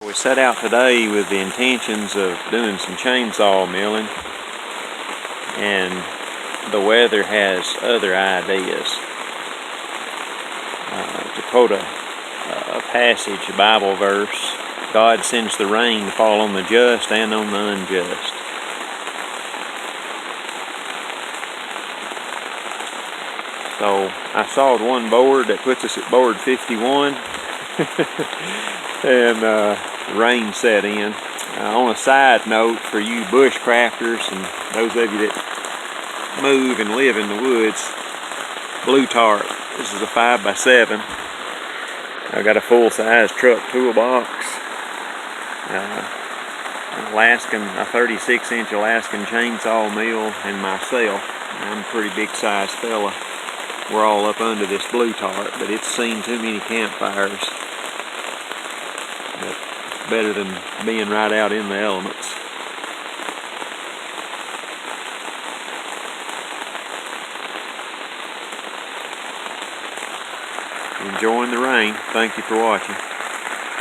We set out today with the intentions of doing some chainsaw milling, and the weather has other ideas. To quote a passage, a Bible verse, God sends the rain to fall on the just and on the unjust. So I sawed one board that puts us at board 51 and rain set in. On a side note, for you bushcrafters and those of you that move and live in the woods, blue tarp. This is a 5x7. I've got a full-size truck toolbox, a 36-inch Alaskan chainsaw mill, and myself. I'm a pretty big-sized fella. We're all up under this blue tarp, but it's seen too many campfires. But better than being right out in the elements. Enjoying the rain. Thank you for watching.